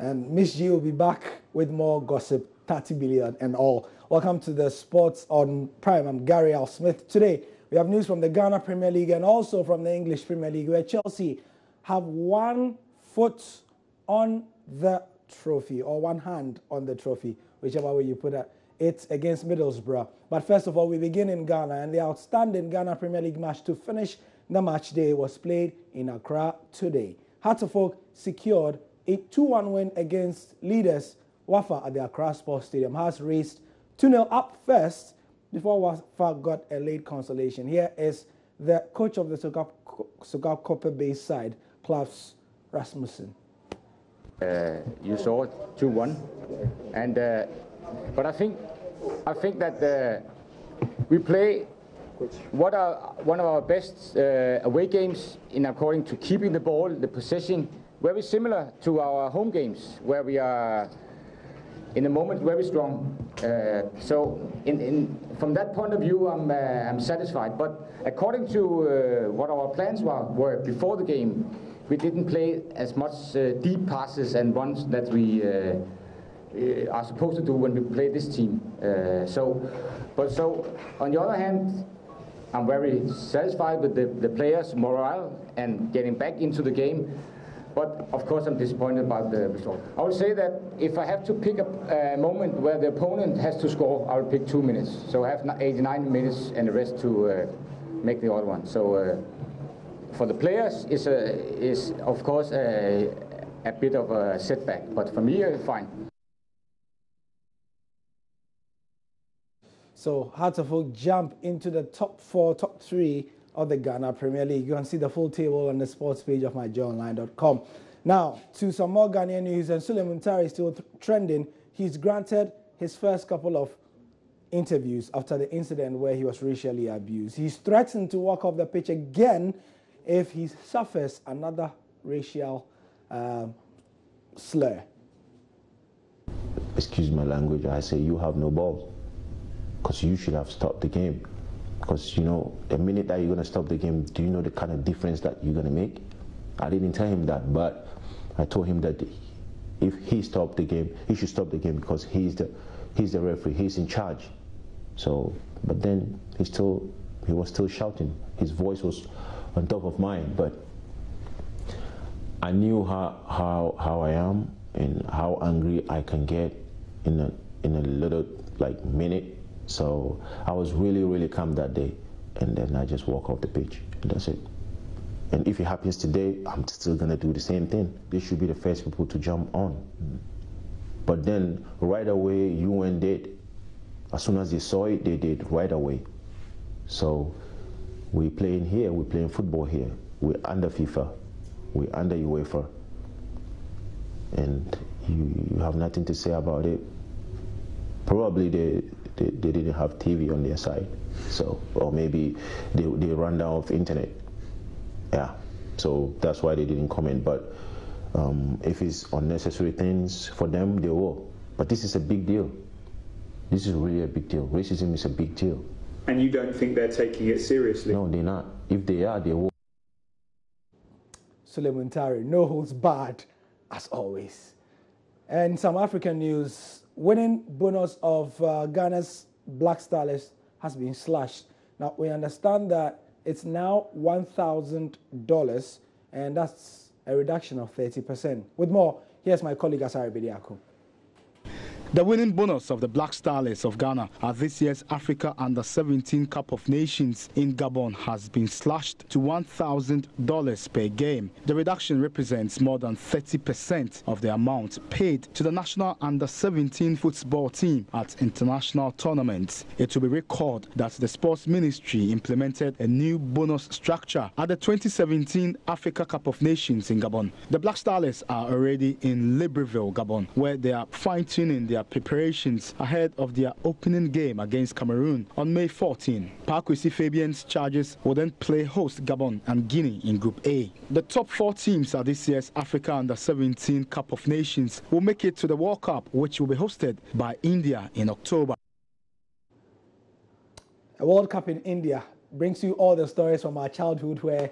And Miss G will be back with more gossip, 30 billion and all. Welcome to the Sports on Prime. I'm Gary Al Smith. Today, we have news from the Ghana Premier League and also from the English Premier League, where Chelsea have one foot on the trophy, or one hand on the trophy, whichever way you put it. It's against Middlesbrough. But first of all, we begin in Ghana, and the outstanding Ghana Premier League match to finish the match day was played in Accra today. Hearts of Oak secured a 2-1 win against leaders Wafa at the Accra Sports Stadium. Hearts raced 2-0 up first before Wafa got a late consolation. Here is the coach of the Sogab Copper-based side, Klaus Rasmussen. You saw it 2-1, and but I think that we play what are one of our best away games in according to keeping the ball, the possession, very similar to our home games, where we are in the moment very strong. So from that point of view, I'm satisfied. But according to what our plans were before the game, we didn't play as much deep passes and runs that we are supposed to do when we play this team. So on the other hand, I'm very satisfied with the players' morale and getting back into the game. But of course, I'm disappointed about the result. I would say that if I have to pick a moment where the opponent has to score, I will pick 2 minutes. So I have 89 minutes and the rest to make the other one. So for the players, is of course a bit of a setback. But for me, fine. So Hearts of Oak jump into the top 4, top 3 of the Ghana Premier League. You can see the full table on the sports page of myjoyonline.com. Now, to some more Ghanaian news, and Suleiman Tari is still trending. He's granted his first couple of interviews after the incident where he was racially abused. He's threatened to walk off the pitch again if he suffers another racial slur. Excuse my language, I say you have no balls, because you should have stopped the game. Because, you know, the minute that you're going to stop the game, do you know the kind of difference that you're going to make? I didn't tell him that, but I told him that if he stopped the game, he should stop the game because he's the referee, he's in charge. So, but then he was still shouting. His voice was on top of mine, but I knew how I am and how angry I can get in a little minute. So I was really calm that day, and then I just walk off the pitch, and that's it. And if it happens today, I'm still gonna do the same thing. They should be the first people to jump on. But then right away, UN did. As soon as they saw it, they did right away. So we're playing here, we're playing football here. We're under FIFA, we're under UEFA, and you have nothing to say about it. Probably they didn't have TV on their side, so, or maybe they ran down off internet. Yeah, so that's why they didn't comment. But if it's unnecessary things for them, they will. But this is a big deal. This is really a big deal. Racism is a big deal. And you don't think they're taking it seriously? No, they're not. If they are, they will. Suleiman Tari, no holds barred, as always. And some African news. Winning bonus of Ghana's Black Starlets has been slashed. Now, we understand that it's now $1,000, and that's a reduction of 30%. With more, here's my colleague Asari Bediako. The winning bonus of the Black Starlets of Ghana at this year's Africa Under-17 Cup of Nations in Gabon has been slashed to $1,000 per game. The reduction represents more than 30% of the amount paid to the national Under-17 football team at international tournaments. It will be recalled that the Sports Ministry implemented a new bonus structure at the 2017 Africa Cup of Nations in Gabon. The Black Starlets are already in Libreville, Gabon, where they are fine-tuning their preparations ahead of their opening game against Cameroon on May 14. Parkwesi Fabian's Chargers will then play host Gabon and Guinea in Group A. The top 4 teams at this year's Africa Under-17 Cup of Nations will make it to the World Cup, which will be hosted by India in October. A World Cup in India brings you all the stories from our childhood where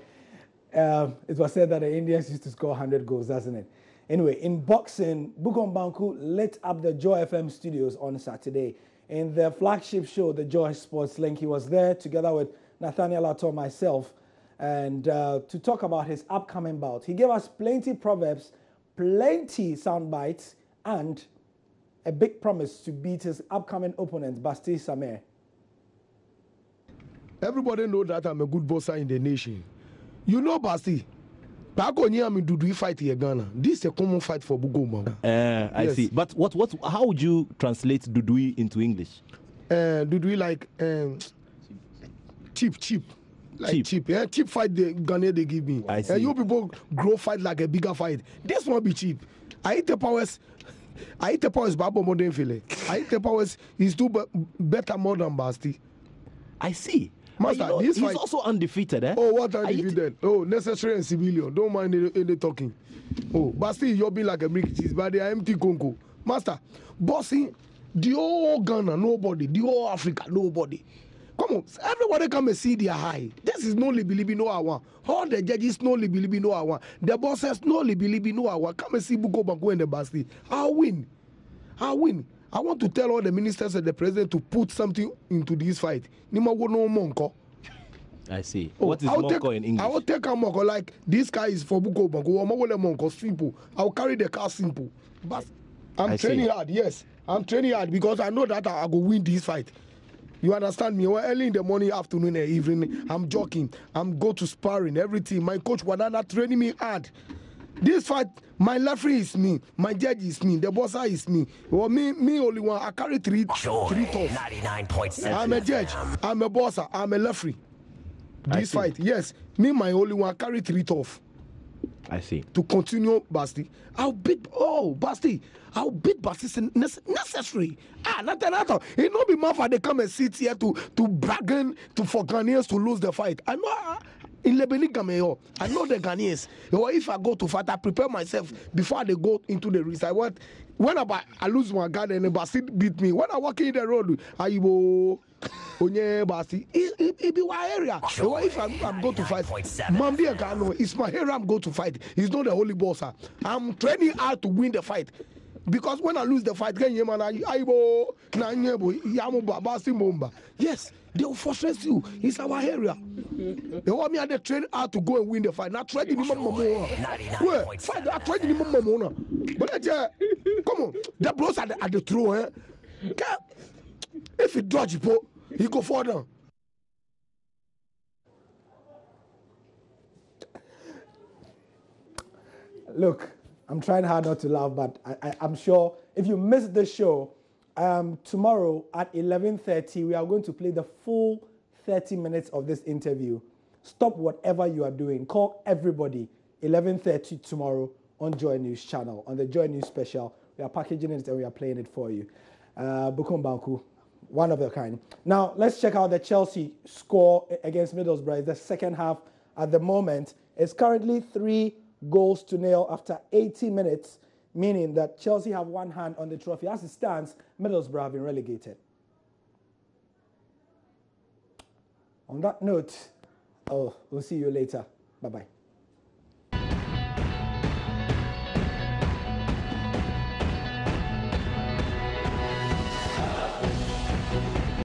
it was said that the Indians used to score 100 goals, doesn't it? Anyway, in boxing, Bukom Banku lit up the Joy FM studios on Saturday. In the flagship show, the JoySports link, he was there together with Nathaniel Atto, myself, and to talk about his upcoming bout. He gave us plenty proverbs, plenty sound bites, and a big promise to beat his upcoming opponent, Basti Samir. Everybody know that I'm a good boxer in the nation. You know Basti. Back on here, I'm in Dudui fight here, Ghana. This is a common fight for Bugoma. I see. But how would you translate Dudui into English? Dudui like cheap. Like cheap. Yeah, cheap fight the Ghana they give me. I see. And you people grow fight like a bigger fight. This won't be cheap. I eat the powers, Babo more than Philly. I eat the powers is too better more than Basti. I see. Master, he's fight, also undefeated, eh? Oh, what undefeated? Oh, necessary and civilian. Don't mind any talking. Oh, Basti, you're being like a brick cheese, but they are empty Congo. Master, bossing, the whole Ghana, nobody. The whole Africa, nobody. Come on, everybody come and see their high. This is no libi no hour. All the judges no libi no hour. The bosses no libi no hour. Come and see Buko Banku and the Basti. I'll win. I want to tell all the ministers and the president to put something into this fight. Nima wo no monko. I see. What is monko in English? I will take a monko like this guy is for Buko Banku. I'm wole monko simple. I'll carry the car simple. But I'm training hard. Yes, I'm training hard because I know that I will win this fight. You understand me? Well, early in the morning, afternoon, and evening, I'm jogging. I'm go to sparring, everything. My coach Wadana training me hard. This fight, my referee is me, my judge is me, the bosser is me. Well, me only one. I carry three tough. 99.7. I'm a judge, I'm a bosser, I'm a referee. This fight, yes, me my only one. I carry three tough. I see. To continue, Basti, I'll beat. Oh, Basti, I'll beat Basti necessary. Nothing. It not be my fault they come and sit here to bargain for Ghanaians to lose the fight. I know. In Lebanon, I know the Ghanaians. If I go to fight, I prepare myself before they go into the race. When I lose my gun and Basti beat me. When I walk in the road, I go Onye Basti. It be my area. If I'm going to fight, Mambi Gano, it's my area. I'm going to fight. It's not the holy boss. I'm training hard to win the fight. Because when I lose the fight, yes, they will frustrate you. It's our area. They want me at the train hard to go and win the fight. Not try to fight. I try to but come on, the bros at the throw. Eh? If he dodge, he go further. Look, I'm trying hard not to laugh, but I'm sure if you missed the show, tomorrow at 11:30, we are going to play the full 30 minutes of this interview. Stop whatever you are doing. Call everybody. 11:30 tomorrow on Joy News channel, on the Joy News special. We are packaging it and we are playing it for you. Bukom Banku, one of a kind. Now, let's check out the Chelsea score against Middlesbrough. It's the second half at the moment. It's currently 3-0 after 80 minutes, meaning that Chelsea have one hand on the trophy. As it stands, Middlesbrough have been relegated. On that note, we'll see you later. Bye-bye.